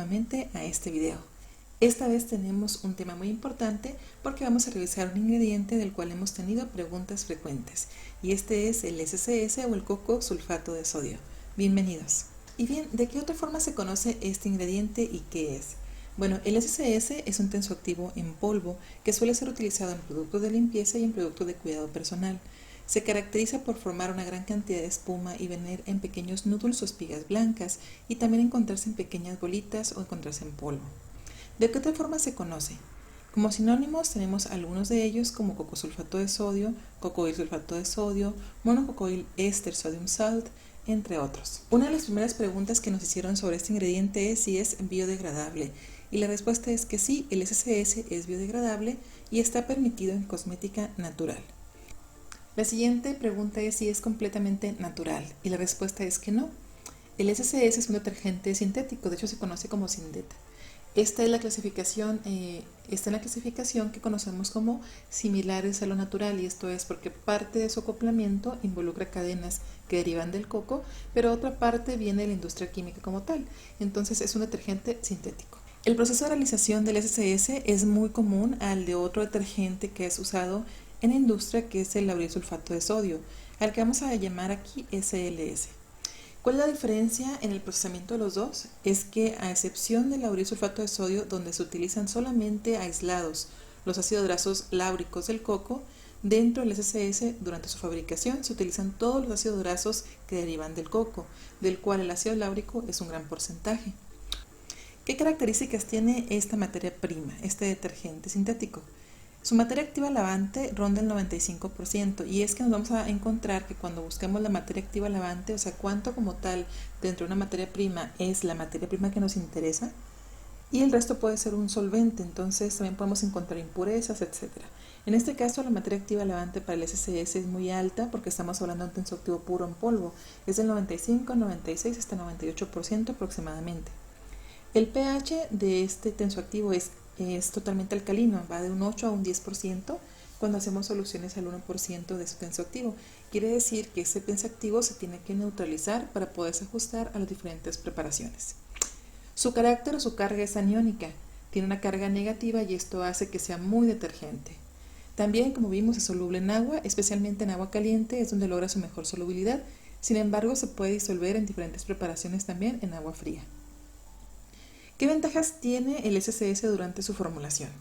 nuevamente a este video. Esta vez tenemos un tema muy importante porque vamos a revisar un ingrediente del cual hemos tenido preguntas frecuentes, y este es el SCS o el coco sulfato de sodio. Bienvenidos. Y bien, ¿de qué otra forma se conoce este ingrediente y qué es? Bueno, el SCS es un tensoactivo en polvo que suele ser utilizado en productos de limpieza y en productos de cuidado personal. Se caracteriza por formar una gran cantidad de espuma y venir en pequeños noodles o espigas blancas, y también encontrarse en pequeñas bolitas o encontrarse en polvo. ¿De qué otra forma se conoce? Como sinónimos tenemos algunos de ellos como cocosulfato de sodio, cocoil sulfato de sodio, monococoil éster sodium salt, entre otros. Una de las primeras preguntas que nos hicieron sobre este ingrediente es si es biodegradable, y la respuesta es que sí, el SCS es biodegradable y está permitido en cosmética natural. La siguiente pregunta es si es completamente natural, y la respuesta es que no. El SCS es un detergente sintético, de hecho se conoce como Sindeta. Esta es la clasificación, está en la clasificación que conocemos como similares a lo natural, y esto es porque parte de su acoplamiento involucra cadenas que derivan del coco, pero otra parte viene de la industria química como tal. Entonces es un detergente sintético. El proceso de realización del SCS es muy común al de otro detergente que es usado en la industria, que es el lauril sulfato de sodio, al que vamos a llamar aquí SLS. ¿Cuál es la diferencia en el procesamiento de los dos? Es que, a excepción del lauril sulfato de sodio, donde se utilizan solamente aislados los ácidos grasos láuricos del coco, dentro del SCS, durante su fabricación, se utilizan todos los ácidos grasos que derivan del coco, del cual el ácido láurico es un gran porcentaje. ¿Qué características tiene esta materia prima, este detergente sintético? Su materia activa lavante ronda el 95%, y es que nos vamos a encontrar que cuando buscamos la materia activa lavante, o sea, cuánto como tal dentro de una materia prima es la materia prima que nos interesa, y el resto puede ser un solvente, entonces también podemos encontrar impurezas, etc. En este caso, la materia activa lavante para el SCS es muy alta porque estamos hablando de un tensoactivo puro en polvo, es del 95, 96 hasta 98% aproximadamente. El pH de este tensoactivo es totalmente alcalino, va de un 8 a un 10% cuando hacemos soluciones al 1% de su tensoactivo. Quiere decir que ese tensoactivo se tiene que neutralizar para poderse ajustar a las diferentes preparaciones. Su carácter o su carga es aniónica, tiene una carga negativa y esto hace que sea muy detergente. También, como vimos, es soluble en agua, especialmente en agua caliente, es donde logra su mejor solubilidad. Sin embargo, se puede disolver en diferentes preparaciones también en agua fría. ¿Qué ventajas tiene el SCS durante su formulación?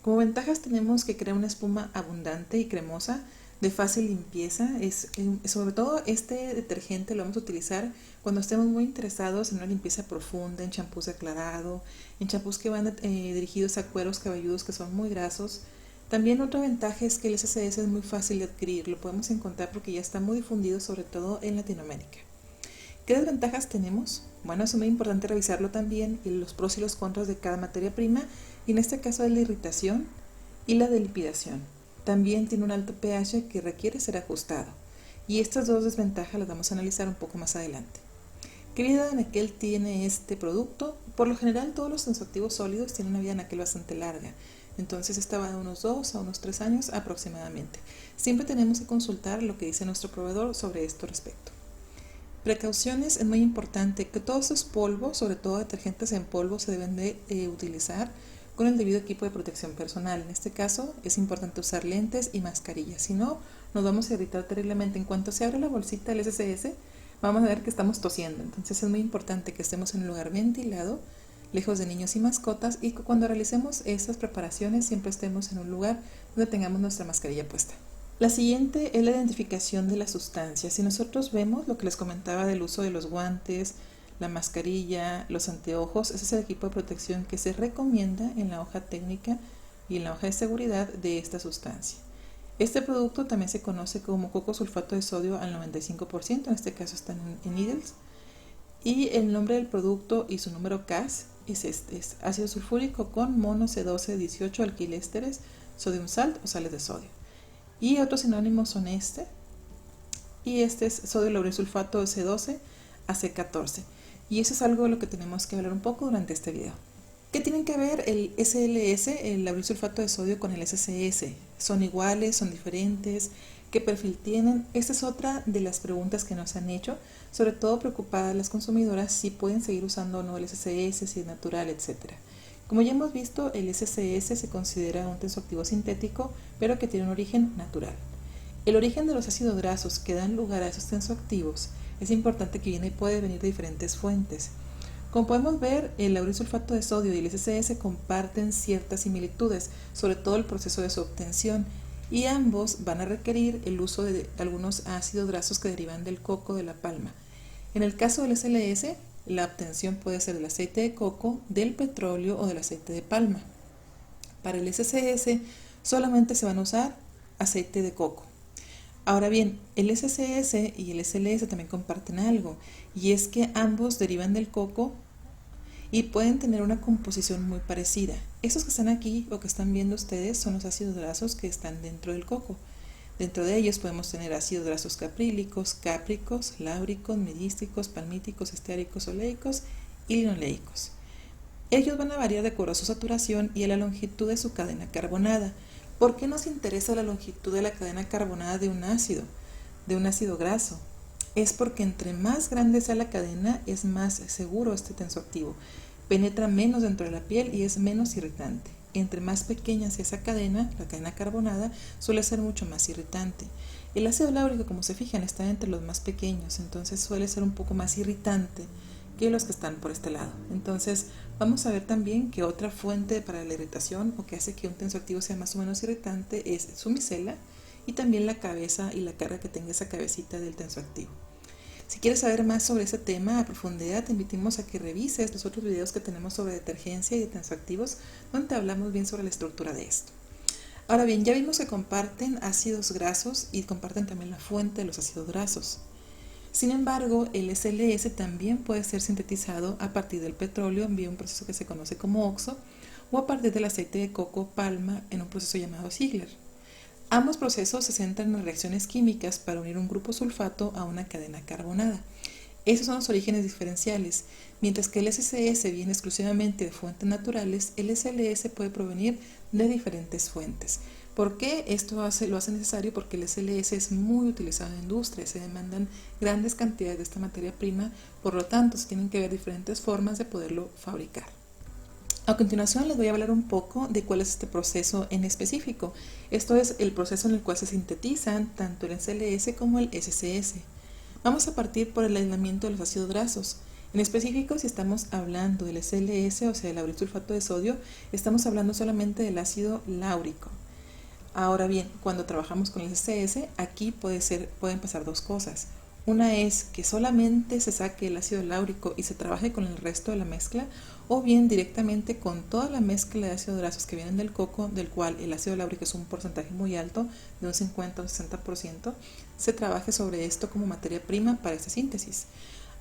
Como ventajas tenemos que crea una espuma abundante y cremosa, de fácil limpieza. Sobre todo este detergente lo vamos a utilizar cuando estemos muy interesados en una limpieza profunda, en champús de aclarado, en champús que van dirigidos a cueros cabelludos que son muy grasos. También otra ventaja es que el SCS es muy fácil de adquirir, lo podemos encontrar porque ya está muy difundido, sobre todo en Latinoamérica. ¿Qué desventajas tenemos? Bueno, es muy importante revisarlo también, y los pros y los contras de cada materia prima, y en este caso es la irritación y la de lipidación. También tiene un alto pH que requiere ser ajustado, y estas dos desventajas las vamos a analizar un poco más adelante. ¿Qué vida de anaquel tiene este producto? Por lo general todos los tensoactivos sólidos tienen una vida de anaquel bastante larga, entonces esta va de unos 2 a unos 3 años aproximadamente. Siempre tenemos que consultar lo que dice nuestro proveedor sobre esto respecto. Precauciones: es muy importante que todos estos polvos, sobre todo detergentes en polvo, se deben de utilizar con el debido equipo de protección personal. En este caso es importante usar lentes y mascarillas, si no nos vamos a irritar terriblemente. En cuanto se abre la bolsita del SCS, vamos a ver que estamos tosiendo, entonces es muy importante que estemos en un lugar ventilado, lejos de niños y mascotas, y que cuando realicemos estas preparaciones siempre estemos en un lugar donde tengamos nuestra mascarilla puesta. La siguiente es la identificación de la sustancia. Si nosotros vemos lo que les comentaba del uso de los guantes, la mascarilla, los anteojos, ese es el equipo de protección que se recomienda en la hoja técnica y en la hoja de seguridad de esta sustancia. Este producto también se conoce como coco sulfato de sodio al 95%, en este caso están en needles, y el nombre del producto y su número CAS es ácido sulfúrico con mono C12-18 alquilésteres, sodium salt o sales de sodio. Y otros sinónimos son y este es sodio lauril sulfato C12 a C14. Y eso es algo de lo que tenemos que hablar un poco durante este video. ¿Qué tienen que ver el SLS, el lauril sulfato de sodio, con el SCS? ¿Son iguales? ¿Son diferentes? ¿Qué perfil tienen? Esta es otra de las preguntas que nos han hecho, sobre todo preocupadas las consumidoras si pueden seguir usando o no el SCS, si es natural, etc. Como ya hemos visto, el SCS se considera un tensoactivo sintético, pero que tiene un origen natural. El origen de los ácidos grasos que dan lugar a esos tensoactivos es importante que puede venir de diferentes fuentes. Como podemos ver, el laurisulfato de sodio y el SCS comparten ciertas similitudes, sobre todo el proceso de su obtención, y ambos van a requerir el uso de algunos ácidos grasos que derivan del coco de la palma. En el caso del SLS, la obtención puede ser del aceite de coco, del petróleo o del aceite de palma. Para el SCS solamente se van a usar aceite de coco. Ahora bien, el SCS y el SLS también comparten algo, y es que ambos derivan del coco y pueden tener una composición muy parecida. Estos que están aquí o que están viendo ustedes son los ácidos grasos que están dentro del coco. Dentro de ellos podemos tener ácidos grasos caprílicos, cápricos, láuricos, medísticos, palmíticos, esteáricos, oleicos y linoleicos. Ellos van a variar de acuerdo a su saturación y a la longitud de su cadena carbonada. ¿Por qué nos interesa la longitud de la cadena carbonada de un ácido graso? Es porque entre más grande sea la cadena, es más seguro este tensoactivo. Penetra menos dentro de la piel y es menos irritante. Entre más pequeña sea esa cadena, la cadena carbonada, suele ser mucho más irritante. El ácido láurico, como se fijan, está entre los más pequeños, entonces suele ser un poco más irritante que los que están por este lado. Entonces, vamos a ver también que otra fuente para la irritación o que hace que un tensoactivo sea más o menos irritante es su micela y también la cabeza y la carga que tenga esa cabecita del tensoactivo. Si quieres saber más sobre ese tema a profundidad, te invitamos a que revises los otros videos que tenemos sobre detergencia y de tensoactivos, donde hablamos bien sobre la estructura de esto. Ahora bien, ya vimos que comparten ácidos grasos y comparten también la fuente de los ácidos grasos. Sin embargo, el SLS también puede ser sintetizado a partir del petróleo vía un proceso que se conoce como OXO o a partir del aceite de coco palma en un proceso llamado Ziegler. Ambos procesos se centran en reacciones químicas para unir un grupo sulfato a una cadena carbonada. Esos son los orígenes diferenciales. Mientras que el SCS viene exclusivamente de fuentes naturales, el SLS puede provenir de diferentes fuentes. ¿Por qué esto lo hace necesario? Porque el SLS es muy utilizado en la industria, se demandan grandes cantidades de esta materia prima, por lo tanto se tienen que ver diferentes formas de poderlo fabricar. A continuación les voy a hablar un poco de cuál es este proceso en específico. Esto es el proceso en el cual se sintetizan tanto el SLS como el SCS. Vamos a partir por el aislamiento de los ácidos grasos. En específico, si estamos hablando del SLS, o sea, el laurisulfato de sodio, estamos hablando solamente del ácido láurico. Ahora bien, cuando trabajamos con el SCS, aquí pueden pasar dos cosas. Una es que solamente se saque el ácido láurico y se trabaje con el resto de la mezcla, o bien directamente con toda la mezcla de ácidos grasos que vienen del coco, del cual el ácido láurico es un porcentaje muy alto, de un 50 o un 60%, se trabaje sobre esto como materia prima para esta síntesis.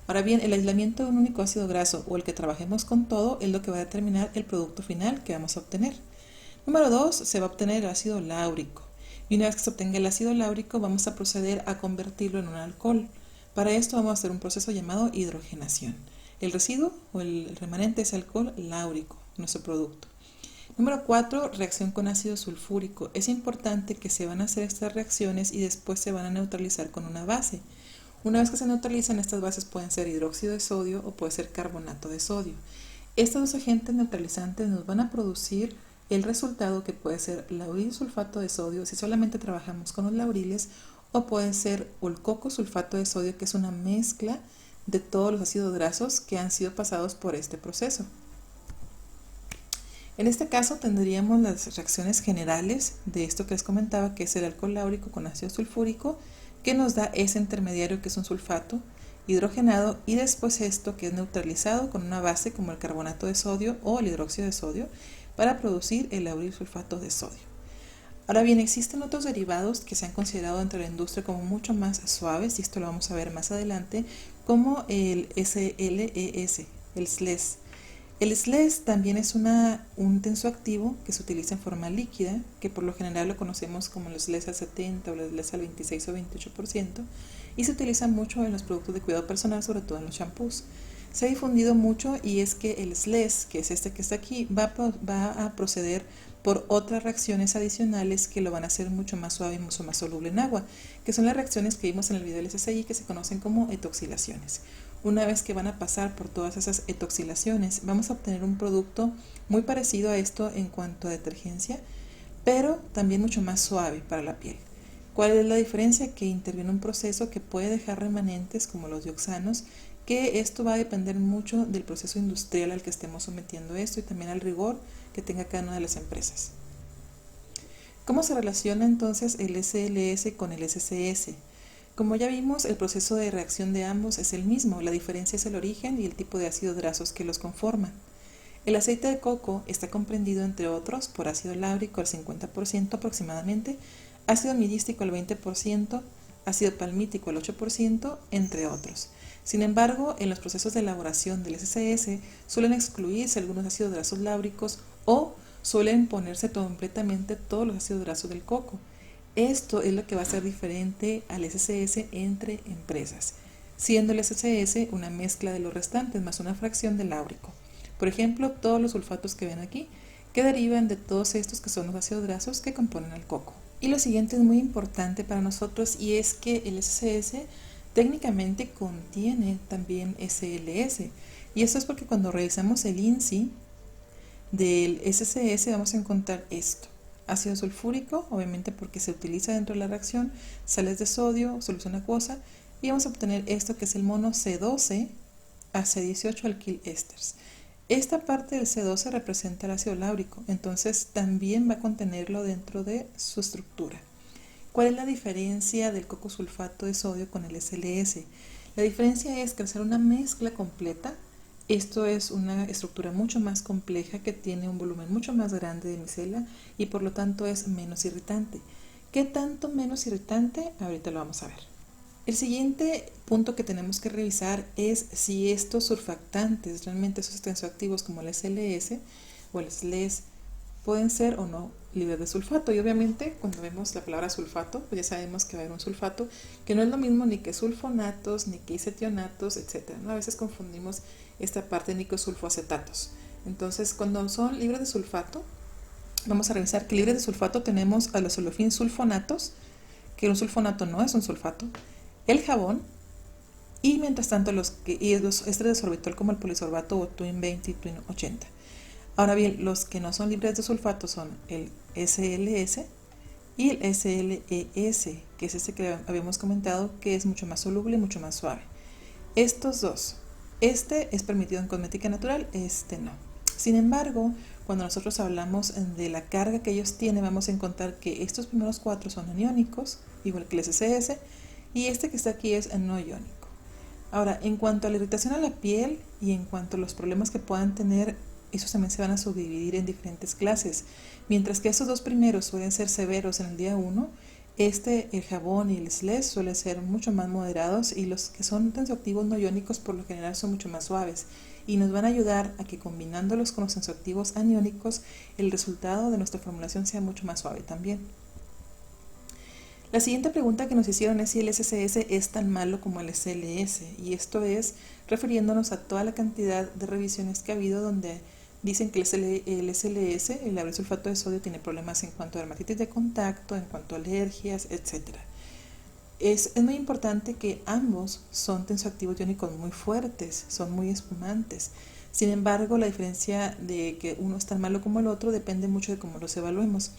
Ahora bien, el aislamiento de un único ácido graso o el que trabajemos con todo es lo que va a determinar el producto final que vamos a obtener. Número 2, se va a obtener el ácido láurico. Y una vez que se obtenga el ácido láurico, vamos a proceder a convertirlo en un alcohol. Para esto vamos a hacer un proceso llamado hidrogenación. El residuo o el remanente es alcohol láurico, nuestro producto. Número 4, reacción con ácido sulfúrico. Es importante que se van a hacer estas reacciones y después se van a neutralizar con una base. Una vez que se neutralizan, estas bases pueden ser hidróxido de sodio o puede ser carbonato de sodio. Estos dos agentes neutralizantes nos van a producir el resultado que puede ser lauril sulfato de sodio si solamente trabajamos con los lauriles, o puede ser el coco sulfato de sodio, que es una mezcla de todos los ácidos grasos que han sido pasados por este proceso. En este caso tendríamos las reacciones generales de esto que les comentaba, que es el alcohol láurico con ácido sulfúrico, que nos da ese intermediario que es un sulfato hidrogenado, y después esto que es neutralizado con una base como el carbonato de sodio o el hidróxido de sodio para producir el lauril sulfato de sodio. Ahora bien, existen otros derivados que se han considerado dentro de la industria como mucho más suaves, y esto lo vamos a ver más adelante, como el SLES, el SLES. El SLES también es un tensoactivo que se utiliza en forma líquida, que por lo general lo conocemos como el SLES al 70 o el SLES al 26 o 28%, y se utiliza mucho en los productos de cuidado personal, sobre todo en los shampoos. Se ha difundido mucho, y es que el SLES, que es este que está aquí, va a proceder por otras reacciones adicionales que lo van a hacer mucho más suave y mucho más soluble en agua, que son las reacciones que vimos en el video del SSI, que se conocen como etoxilaciones. Una vez que van a pasar por todas esas etoxilaciones, vamos a obtener un producto muy parecido a esto en cuanto a detergencia, pero también mucho más suave para la piel. ¿Cuál es la diferencia? Que interviene un proceso que puede dejar remanentes como los dioxanos, que esto va a depender mucho del proceso industrial al que estemos sometiendo esto y también al rigor que tenga cada una de las empresas. ¿Cómo se relaciona entonces el SLS con el SCS? Como ya vimos, el proceso de reacción de ambos es el mismo, la diferencia es el origen y el tipo de ácidos grasos que los conforman. El aceite de coco está comprendido, entre otros, por ácido láurico al 50% aproximadamente, ácido mirístico al 20%, ácido palmítico al 8%, entre otros. Sin embargo, en los procesos de elaboración del SCS suelen excluirse algunos ácidos grasos láuricos o suelen ponerse completamente todos los ácidos grasos del coco. Esto es lo que va a ser diferente al SCS entre empresas, siendo el SCS una mezcla de los restantes más una fracción del láurico. Por ejemplo, todos los sulfatos que ven aquí, que derivan de todos estos que son los ácidos grasos que componen al coco. Y lo siguiente es muy importante para nosotros y es que el SCS técnicamente contiene también SLS. Y esto es porque cuando revisamos el INSI del SCS vamos a encontrar esto. Ácido sulfúrico, obviamente porque se utiliza dentro de la reacción, sales de sodio, solución acuosa, y vamos a obtener esto que es el mono C12 a C18 alquil ésters. Esta parte del C12 representa el ácido láurico, entonces también va a contenerlo dentro de su estructura. ¿Cuál es la diferencia del coco sulfato de sodio con el SLS? La diferencia es que al ser una mezcla completa, esto es una estructura mucho más compleja que tiene un volumen mucho más grande de micela y por lo tanto es menos irritante. ¿Qué tanto menos irritante? Ahorita lo vamos a ver. El siguiente punto que tenemos que revisar es si estos surfactantes, realmente esos tensioactivos como el SLS o el SLS, pueden ser o no libres de sulfato. Y obviamente cuando vemos la palabra sulfato, pues ya sabemos que va a haber un sulfato, que no es lo mismo ni que sulfonatos, ni que isetionatos, etc. ¿no? A veces confundimos esta parte de nicosulfoacetatos. Entonces, cuando son libres de sulfato, vamos a revisar que libres de sulfato tenemos a los olefin sulfonatos, que un sulfonato no es un sulfato, el jabón, y mientras tanto los ésteres de sorbitol como el polisorbato o Twin 20 y Twin 80. Ahora bien, los que no son libres de sulfato son el SLS y el SLES, que es este que habíamos comentado que es mucho más soluble y mucho más suave. Estos dos, este es permitido en cosmética natural, este no. Sin embargo, cuando nosotros hablamos de la carga que ellos tienen, vamos a encontrar que estos primeros 4 son aniónicos, igual que el SCS, y este que está aquí es no iónico. Ahora, en cuanto a la irritación a la piel y en cuanto a los problemas que puedan tener, esos también se van a subdividir en diferentes clases. Mientras que estos dos primeros suelen ser severos en el día 1, el jabón y el SLES suelen ser mucho más moderados y los que son tensioactivos no iónicos por lo general son mucho más suaves y nos van a ayudar a que combinándolos con los tensioactivos aniónicos el resultado de nuestra formulación sea mucho más suave también. La siguiente pregunta que nos hicieron es si el SCS es tan malo como el SLS, y esto es refiriéndonos a toda la cantidad de revisiones que ha habido donde dicen que el SLS, el lauril sulfato de sodio, tiene problemas en cuanto a dermatitis de contacto, en cuanto a alergias, etc. Es muy importante que ambos son tensioactivos iónicos muy fuertes, son muy espumantes. Sin embargo, la diferencia de que uno es tan malo como el otro depende mucho de cómo los evaluemos.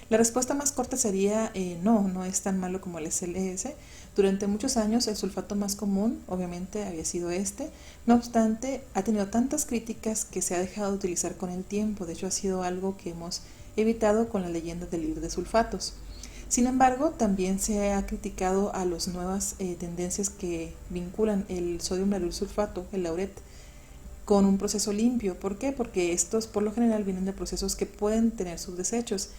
La respuesta más corta sería no es tan malo como el SLS. Durante muchos años el sulfato más común obviamente había sido este, no obstante ha tenido tantas críticas que se ha dejado de utilizar con el tiempo, de hecho ha sido algo que hemos evitado con la leyenda del libro de sulfatos. Sin embargo, también se ha criticado a las nuevas tendencias que vinculan el sodium lauryl sulfato, el lauret, con un proceso limpio. ¿Por qué? Porque estos por lo general vienen de procesos que pueden tener sus desechos.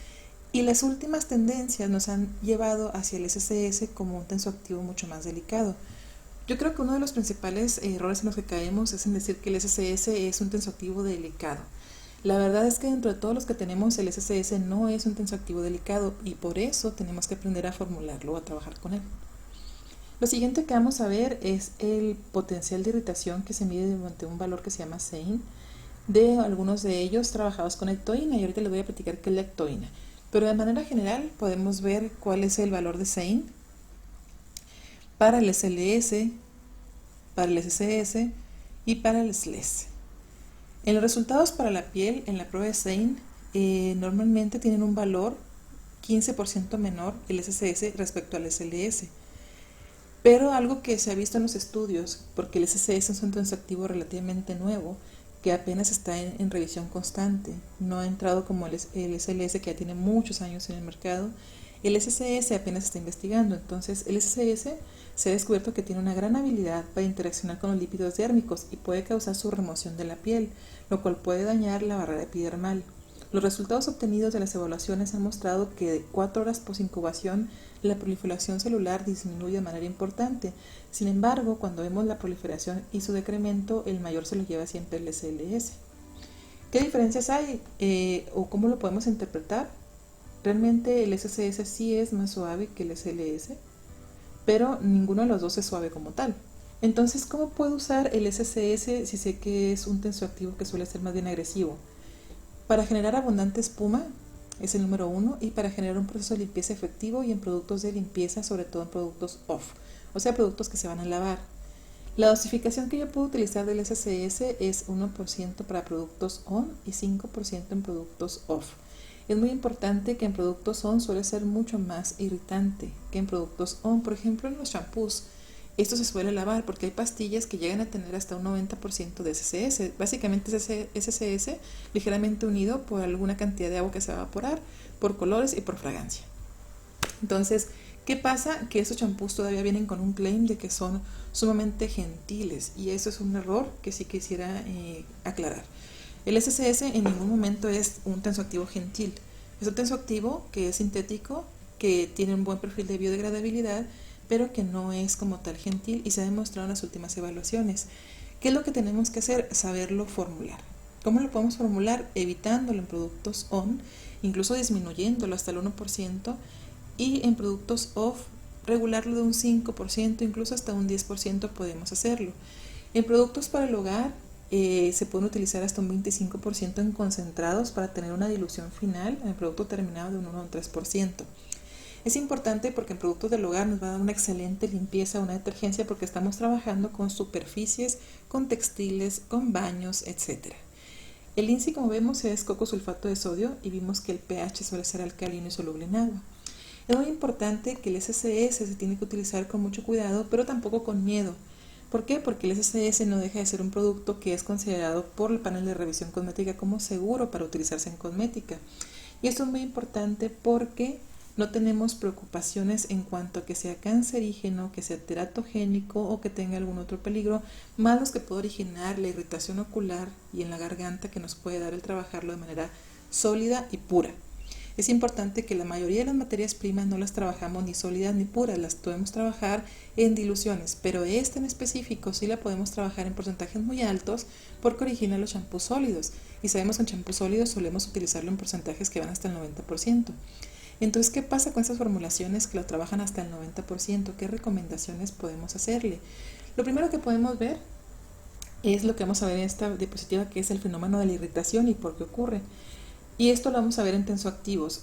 Y las últimas tendencias nos han llevado hacia el SCS como un tensioactivo mucho más delicado. Yo creo que uno de los principales errores en los que caemos es en decir que el SCS es un tensioactivo delicado. La verdad es que dentro de todos los que tenemos el SCS no es un tensioactivo delicado y por eso tenemos que aprender a formularlo o a trabajar con él. Lo siguiente que vamos a ver es el potencial de irritación que se mide mediante un valor que se llama SEIN. de algunos de ellos trabajados con ectoína, y ahorita les voy a platicar qué es la ectoína. Pero de manera general podemos ver cuál es el valor de SAIN para el SLS, para el SCS y para el SLES. En los resultados para la piel, en la prueba de SAIN, normalmente tienen un valor 15% menor el SCS respecto al SLS. Pero algo que se ha visto en los estudios, porque el SCS es un tensoactivo relativamente nuevo, que apenas está en revisión constante, no ha entrado como el SLS, que ya tiene muchos años en el mercado. El SCS apenas está investigando, entonces el SCS se ha descubierto que tiene una gran habilidad para interaccionar con los lípidos dérmicos y puede causar su remoción de la piel, lo cual puede dañar la barrera epidermal. Los resultados obtenidos de las evaluaciones han mostrado que de 4 horas posincubación la proliferación celular disminuye de manera importante. Sin embargo, cuando vemos la proliferación y su decremento, el mayor se lo lleva siempre el SLS. ¿Qué diferencias hay o cómo lo podemos interpretar? Realmente el SCS sí es más suave que el SLS, pero ninguno de los dos es suave como tal. Entonces, ¿cómo puedo usar el SCS si sé que es un tensoactivo que suele ser más bien agresivo? Para generar abundante espuma es el número 1, y para generar un proceso de limpieza efectivo y en productos de limpieza, sobre todo en productos off, o sea, productos que se van a lavar. La dosificación que yo puedo utilizar del SCS es 1% para productos on y 5% en productos off. Es muy importante que en productos on suele ser mucho más irritante que en productos on. Por ejemplo, en los shampoos, esto se suele lavar porque hay pastillas que llegan a tener hasta un 90% de SCS. Básicamente es SCS ligeramente unido por alguna cantidad de agua que se va a evaporar, por colores y por fragancia. Entonces, ¿qué pasa? Que estos champús todavía vienen con un claim de que son sumamente gentiles, y eso es un error que sí quisiera aclarar. El SCS en ningún momento es un tensoactivo gentil. Es un tensoactivo que es sintético, que tiene un buen perfil de biodegradabilidad, pero que no es como tal gentil, y se ha demostrado en las últimas evaluaciones. ¿Qué es lo que tenemos que hacer? Saberlo formular. ¿Cómo lo podemos formular? Evitándolo en productos on, incluso disminuyéndolo hasta el 1%, y en productos off regularlo de un 5%, incluso hasta un 10% podemos hacerlo. En productos para el hogar se pueden utilizar hasta un 25% en concentrados para tener una dilución final en el producto terminado de un 1 o un 3%. Es importante porque en productos del hogar nos va a dar una excelente limpieza, una detergencia, porque estamos trabajando con superficies, con textiles, con baños, etc. El INSI, como vemos, es coco sulfato de sodio, y vimos que el pH suele ser alcalino y soluble en agua. Es muy importante que el SCS se tiene que utilizar con mucho cuidado, pero tampoco con miedo. ¿Por qué? Porque el SCS no deja de ser un producto que es considerado por el panel de revisión cosmética como seguro para utilizarse en cosmética. Y esto es muy importante porque no tenemos preocupaciones en cuanto a que sea cancerígeno, que sea teratogénico o que tenga algún otro peligro, más los que puede originar la irritación ocular y en la garganta que nos puede dar el trabajarlo de manera sólida y pura. Es importante que la mayoría de las materias primas no las trabajamos ni sólidas ni puras, las podemos trabajar en diluciones, pero esta en específico sí la podemos trabajar en porcentajes muy altos porque origina los champús sólidos, y sabemos que en champús sólidos solemos utilizarlo en porcentajes que van hasta el 90%. Entonces, ¿qué pasa con estas formulaciones que lo trabajan hasta el 90%? ¿Qué recomendaciones podemos hacerle? Lo primero que podemos ver es lo que vamos a ver en esta diapositiva, que es el fenómeno de la irritación y por qué ocurre. Y esto lo vamos a ver en tensoactivos.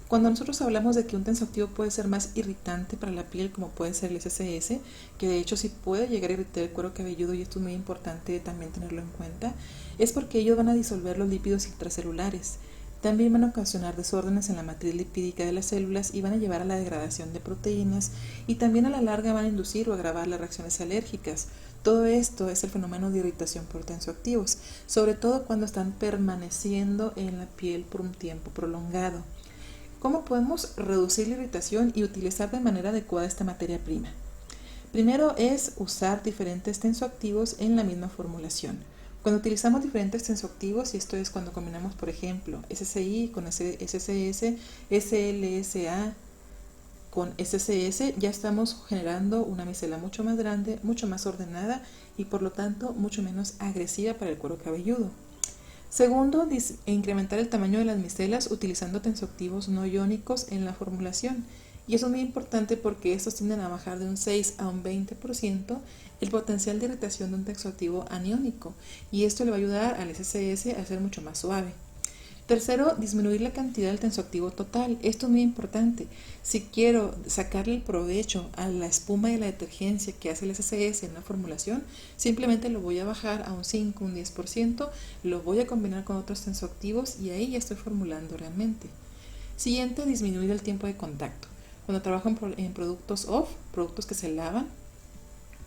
Cuando nosotros hablamos de que un tensoactivo puede ser más irritante para la piel, como puede ser el SCS, que de hecho sí puede llegar a irritar el cuero cabelludo, y esto es muy importante también tenerlo en cuenta, es porque ellos van a disolver los lípidos intracelulares. También van a ocasionar desórdenes en la matriz lipídica de las células y van a llevar a la degradación de proteínas, y también a la larga van a inducir o agravar las reacciones alérgicas. Todo esto es el fenómeno de irritación por tensoactivos, sobre todo cuando están permaneciendo en la piel por un tiempo prolongado. ¿Cómo podemos reducir la irritación y utilizar de manera adecuada esta materia prima? Primero es usar diferentes tensoactivos en la misma formulación. Cuando utilizamos diferentes tensoactivos, y esto es cuando combinamos, por ejemplo, SCI con SCS, SLSA con SCS, ya estamos generando una micela mucho más grande, mucho más ordenada y por lo tanto mucho menos agresiva para el cuero cabelludo. Segundo, incrementar el tamaño de las micelas utilizando tensoactivos no iónicos en la formulación. Y eso es muy importante porque estos tienden a bajar de un 6 a un 20% el potencial de irritación de un tensoactivo aniónico, y esto le va a ayudar al SSS a ser mucho más suave. Tercero, disminuir la cantidad del tensoactivo total. Esto es muy importante. Si quiero sacarle el provecho a la espuma y a la detergencia que hace el SSS en una formulación, simplemente lo voy a bajar a un 5, un 10%, lo voy a combinar con otros tensoactivos y ahí ya estoy formulando realmente. Siguiente, disminuir el tiempo de contacto. Cuando trabajo en productos off, productos que se lavan,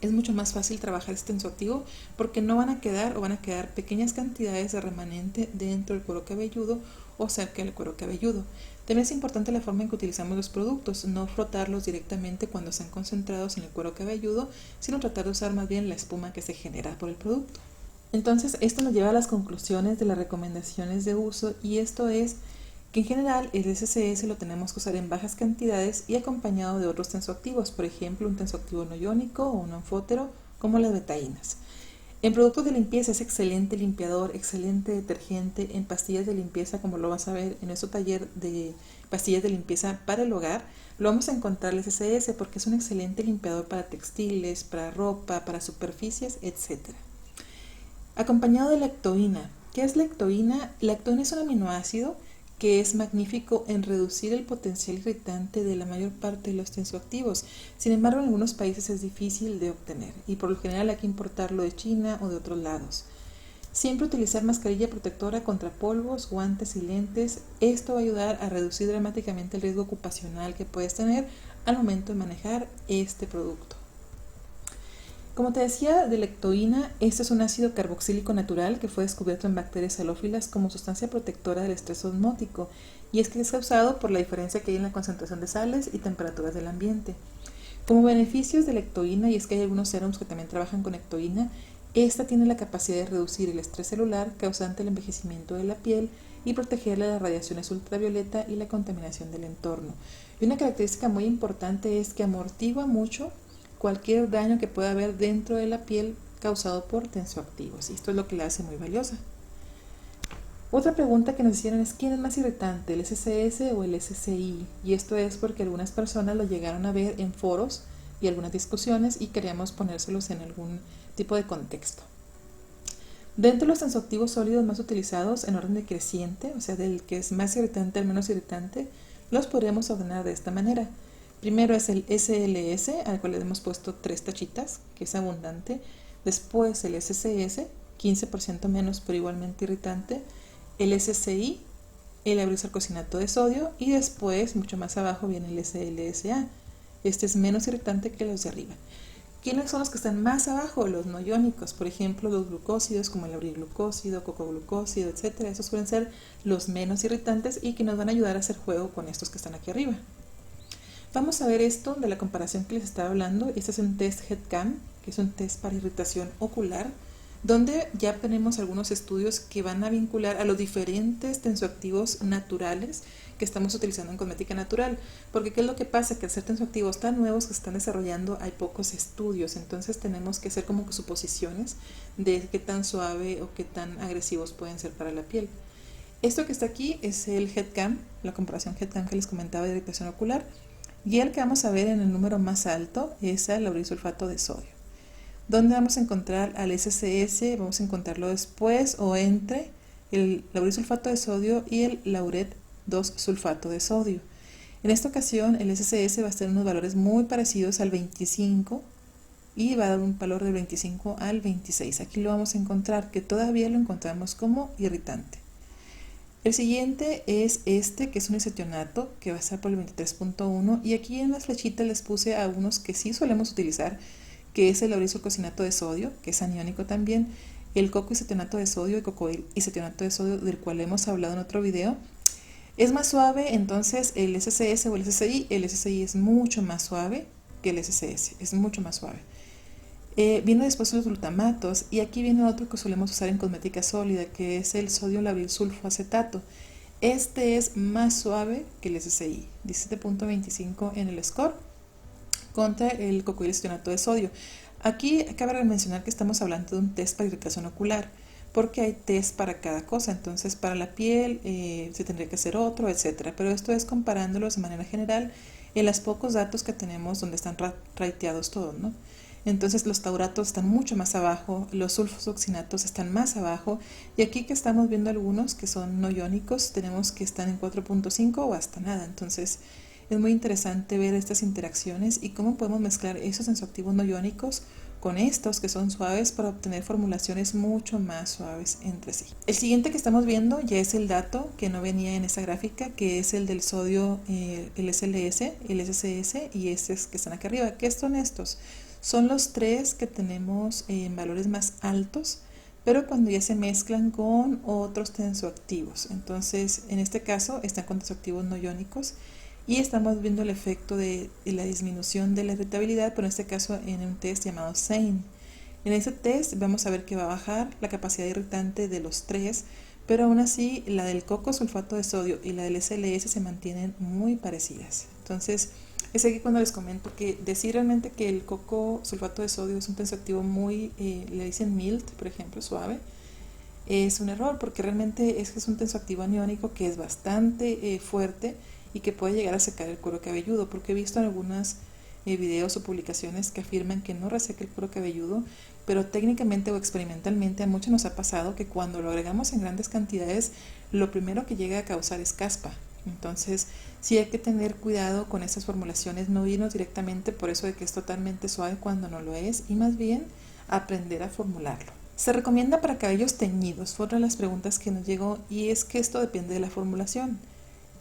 es mucho más fácil trabajar este tensoactivo porque no van a quedar o van a quedar pequeñas cantidades de remanente dentro del cuero cabelludo o cerca del cuero cabelludo. También es importante la forma en que utilizamos los productos, no frotarlos directamente cuando están concentrados en el cuero cabelludo, sino tratar de usar más bien la espuma que se genera por el producto. Entonces, esto nos lleva a las conclusiones de las recomendaciones de uso, y esto es que en general el SSS lo tenemos que usar en bajas cantidades y acompañado de otros tensoactivos, por ejemplo un tensoactivo no iónico o un anfótero como las betaínas. En productos de limpieza es excelente limpiador, excelente detergente. En pastillas de limpieza, como lo vas a ver en nuestro taller de pastillas de limpieza para el hogar, lo vamos a encontrar el SSS porque es un excelente limpiador para textiles, para ropa, para superficies, etc. Acompañado de lactoína. ¿Qué es lactoína? Lactoína es un aminoácido que es magnífico en reducir el potencial irritante de la mayor parte de los tensoactivos. Sin embargo, en algunos países es difícil de obtener y por lo general hay que importarlo de China o de otros lados. Siempre utilizar mascarilla protectora contra polvos, guantes y lentes. Esto va a ayudar a reducir dramáticamente el riesgo ocupacional que puedes tener al momento de manejar este producto. Como te decía de lactoína, este es un ácido carboxílico natural que fue descubierto en bacterias halófilas como sustancia protectora del estrés osmótico, y es que es causado por la diferencia que hay en la concentración de sales y temperaturas del ambiente. Como beneficios de lactoína, y es que hay algunos serums que también trabajan con lactoína, esta tiene la capacidad de reducir el estrés celular causante el envejecimiento de la piel y protegerla de las radiaciones ultravioleta y la contaminación del entorno. Y una característica muy importante es que amortigua mucho cualquier daño que pueda haber dentro de la piel causado por tensoactivos, y esto es lo que la hace muy valiosa. Otra pregunta que nos hicieron es: ¿quién es más irritante, el SSS o el SSI? Y esto es porque algunas personas lo llegaron a ver en foros y algunas discusiones y queríamos ponérselos en algún tipo de contexto. Dentro de los tensoactivos sólidos más utilizados en orden decreciente, o sea, del que es más irritante al menos irritante, los podríamos ordenar de esta manera. Primero es el SLS, al cual le hemos puesto 3 tachitas, que es abundante. Después el SCS, 15% menos pero igualmente irritante. El SCI, el laurisalcosinato de sodio. Y después, mucho más abajo, viene el SLSA. Este es menos irritante que los de arriba. ¿Quiénes son los que están más abajo? Los no iónicos, por ejemplo, los glucósidos como el lauriglucósido, cocoglucósido, etc. Esos suelen ser los menos irritantes y que nos van a ayudar a hacer juego con estos que están aquí arriba. Vamos a ver esto de la comparación que les estaba hablando. Este es un test HEADCAM, que es un test para irritación ocular, donde ya tenemos algunos estudios que van a vincular a los diferentes tensoactivos naturales que estamos utilizando en cosmética natural. Porque ¿qué es lo que pasa? Que al ser tensoactivos tan nuevos que se están desarrollando hay pocos estudios, entonces tenemos que hacer como que suposiciones de qué tan suave o qué tan agresivos pueden ser para la piel. Esto que está aquí es el HEADCAM, la comparación HEADCAM que les comentaba de irritación ocular. Y el que vamos a ver en el número más alto es el laurisulfato de sodio. ¿Dónde vamos a encontrar al SSS? Vamos a encontrarlo después o entre el laurisulfato de sodio y el lauret 2-sulfato de sodio. En esta ocasión el SSS va a tener unos valores muy parecidos al 25 y va a dar un valor del 25 al 26. Aquí lo vamos a encontrar, que todavía lo encontramos como irritante. El siguiente es este, que es un isotionato, que va a estar por el 23.1, y aquí en las flechitas les puse a unos que sí solemos utilizar, que es el laurisulcosinato de sodio, que es aniónico también, el cocoisotionato de sodio y cocoisotionato de sodio, del cual hemos hablado en otro video. Es más suave, entonces el SSS o el SSI es mucho más suave que el SSS, es mucho más suave. Viene después los glutamatos, y aquí viene otro que solemos usar en cosmética sólida, que es el sodio lauril sulfoacetato. Este es más suave que el SSI, 17.25 en el score contra el cocoisotionato de sodio. Aquí cabe mencionar que estamos hablando de un test para irritación ocular, porque hay test para cada cosa. Entonces para la piel se tendría que hacer otro, etcétera. Pero esto es comparándolos de manera general en los pocos datos que tenemos donde están rateados todos, ¿no? Entonces los tauratos están mucho más abajo, los sulfosuccinatos están más abajo, y aquí que estamos viendo algunos que son no iónicos, tenemos que están en 4.5 o hasta nada. Entonces es muy interesante ver estas interacciones y cómo podemos mezclar esos tensoactivos no iónicos con estos que son suaves para obtener formulaciones mucho más suaves entre sí. El siguiente que estamos viendo ya es el dato que no venía en esta gráfica, que es el del sodio, el SLS, el SCS y estos que están acá arriba. ¿Qué son estos? Son los tres que tenemos en valores más altos, pero cuando ya se mezclan con otros tensoactivos. Entonces, en este caso, están con tensoactivos no iónicos y estamos viendo el efecto de la disminución de la irritabilidad, pero en este caso en un test llamado SANE. En este test vamos a ver que va a bajar la capacidad irritante de los tres, pero aún así la del coco sulfato de sodio y la del SLS se mantienen muy parecidas. Entonces, es aquí cuando les comento que decir realmente que el coco sulfato de sodio es un tensoactivo muy, le dicen mild, por ejemplo, suave, es un error, porque realmente es un tensoactivo aniónico que es bastante fuerte y que puede llegar a secar el cuero cabelludo, porque he visto en algunos videos o publicaciones que afirman que no reseca el cuero cabelludo, pero técnicamente o experimentalmente a muchos nos ha pasado que cuando lo agregamos en grandes cantidades, lo primero que llega a causar es caspa. Entonces sí hay que tener cuidado con estas formulaciones, no irnos directamente por eso de que es totalmente suave cuando no lo es, y más bien aprender a formularlo. Se recomienda para cabellos teñidos, fue otra de las preguntas que nos llegó, y es que esto depende de la formulación.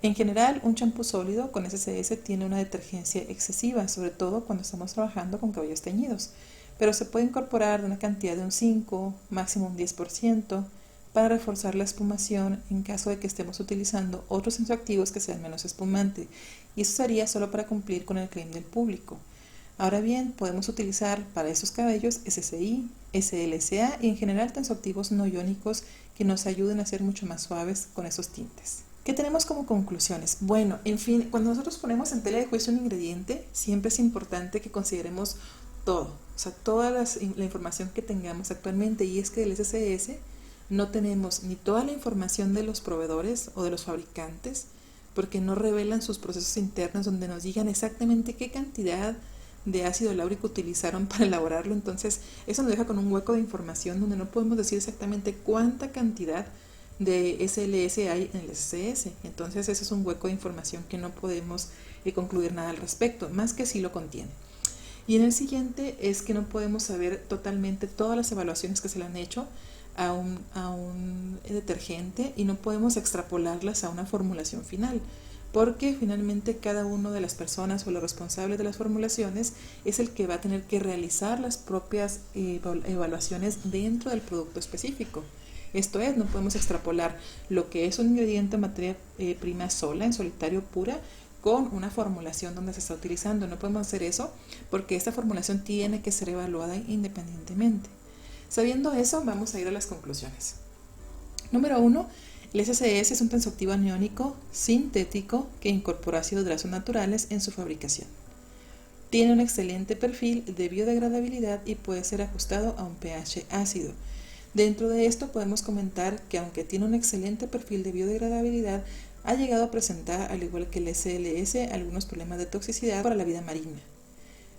En general, un champú sólido con SCS tiene una detergencia excesiva, sobre todo cuando estamos trabajando con cabellos teñidos, pero se puede incorporar una cantidad de un 5, máximo un 10%, para reforzar la espumación en caso de que estemos utilizando otros tensoactivos que sean menos espumante, y eso sería solo para cumplir con el claim del público. Ahora bien, podemos utilizar para estos cabellos SCI, SLSA y en general tensoactivos no iónicos que nos ayuden a ser mucho más suaves con esos tintes. ¿Qué tenemos como conclusiones? Bueno, en fin, cuando nosotros ponemos en tela de juicio un ingrediente, siempre es importante que consideremos todo, o sea, toda la información que tengamos actualmente, y es que del SCS no tenemos ni toda la información de los proveedores o de los fabricantes, porque no revelan sus procesos internos donde nos digan exactamente qué cantidad de ácido láurico utilizaron para elaborarlo. Entonces eso nos deja con un hueco de información donde no podemos decir exactamente cuánta cantidad de SLS hay en el SCS. Entonces ese es un hueco de información que no podemos concluir nada al respecto, más que si lo contiene. Y en el siguiente es que no podemos saber totalmente todas las evaluaciones que se le han hecho a un detergente, y no podemos extrapolarlas a una formulación final, porque finalmente cada una de las personas o los responsables de las formulaciones es el que va a tener que realizar las propias evaluaciones dentro del producto específico. Esto es, no podemos extrapolar lo que es un ingrediente o materia prima sola, en solitario pura, con una formulación donde se está utilizando. No podemos hacer eso porque esta formulación tiene que ser evaluada independientemente. Sabiendo eso, vamos a ir a las conclusiones. Número 1. El SCS es un tensoactivo aniónico sintético que incorpora ácidos grasos naturales en su fabricación. Tiene un excelente perfil de biodegradabilidad y puede ser ajustado a un pH ácido. Dentro de esto podemos comentar que aunque tiene un excelente perfil de biodegradabilidad, ha llegado a presentar, al igual que el SLS, algunos problemas de toxicidad para la vida marina.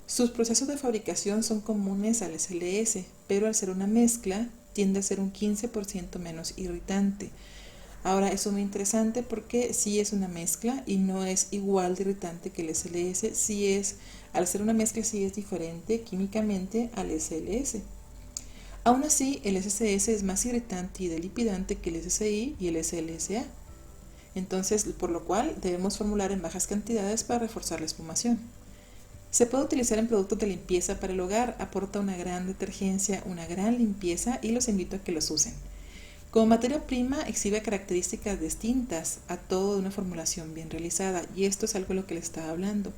Sus procesos de fabricación son comunes al SLS, pero al ser una mezcla tiende a ser un 15% menos irritante. Ahora, eso es muy interesante porque sí es una mezcla y no es igual de irritante que el SLS, al ser una mezcla sí es diferente químicamente al SLS. Aún así, el SCS es más irritante y delipidante que el SCI y el SLSA. Entonces, por lo cual debemos formular en bajas cantidades para reforzar la espumación. Se puede utilizar en productos de limpieza para el hogar, aporta una gran detergencia, una gran limpieza, y los invito a que los usen. Como materia prima exhibe características distintas a todo de una formulación bien realizada, y esto es algo de lo que les estaba hablando.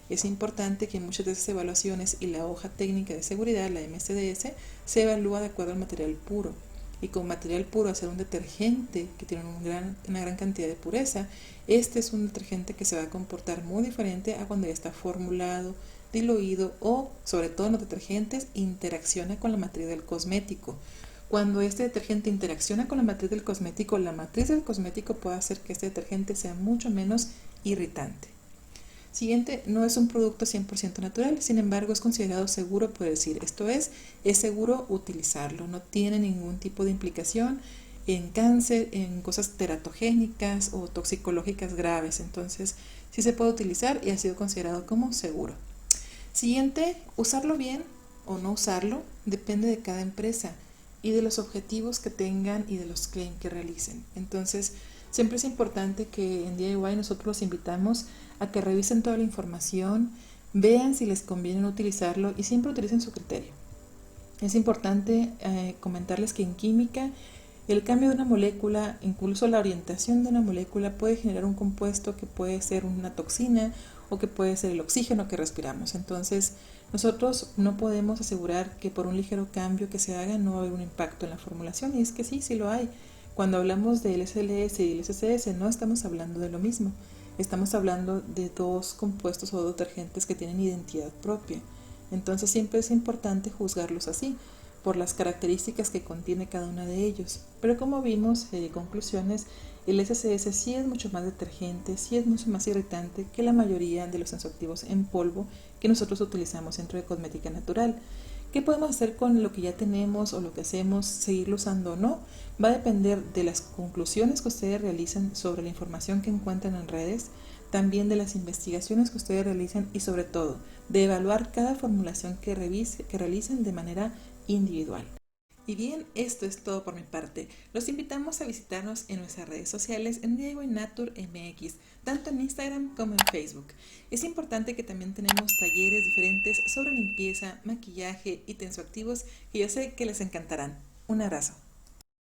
Es importante que muchas de esas evaluaciones y la hoja técnica de seguridad, la MSDS, se evalúa de acuerdo al material puro. Y con material puro, hacer un detergente que tiene una gran cantidad de pureza, este es un detergente que se va a comportar muy diferente a cuando ya está formulado, diluido o, sobre todo en los detergentes, interacciona con la matriz del cosmético. Cuando este detergente interacciona con la matriz del cosmético puede hacer que este detergente sea mucho menos irritante. Siguiente, no es un producto 100% natural, sin embargo es considerado seguro, puede decir, es seguro utilizarlo, no tiene ningún tipo de implicación en cáncer, en cosas teratogénicas o toxicológicas graves, entonces sí se puede utilizar y ha sido considerado como seguro. Siguiente, usarlo bien o no usarlo depende de cada empresa y de los objetivos que tengan y de los claims que realicen. Entonces, siempre es importante que en DIY nosotros los invitamos a que revisen toda la información, vean si les conviene utilizarlo y siempre utilicen su criterio. Es importante comentarles que en química el cambio de una molécula, incluso la orientación de una molécula, puede generar un compuesto que puede ser una toxina o que puede ser el oxígeno que respiramos. Entonces, nosotros no podemos asegurar que por un ligero cambio que se haga no va a haber un impacto en la formulación, y es que sí lo hay. Cuando hablamos del SLS y el SCS no estamos hablando de lo mismo, estamos hablando de dos compuestos o detergentes que tienen identidad propia. Entonces siempre es importante juzgarlos así, por las características que contiene cada uno de ellos. Pero como vimos, conclusiones, el SCS sí es mucho más detergente, sí es mucho más irritante que la mayoría de los tensoactivos en polvo que nosotros utilizamos dentro de cosmética natural. ¿Qué podemos hacer con lo que ya tenemos o lo que hacemos, seguirlo usando o no? Va a depender de las conclusiones que ustedes realicen sobre la información que encuentran en redes, también de las investigaciones que ustedes realicen y sobre todo de evaluar cada formulación que realicen de manera individual. Y bien, esto es todo por mi parte. Los invitamos a visitarnos en nuestras redes sociales en DIY Nature MX, tanto en Instagram como en Facebook. Es importante que también tenemos talleres diferentes sobre limpieza, maquillaje y tensoactivos que yo sé que les encantarán. Un abrazo.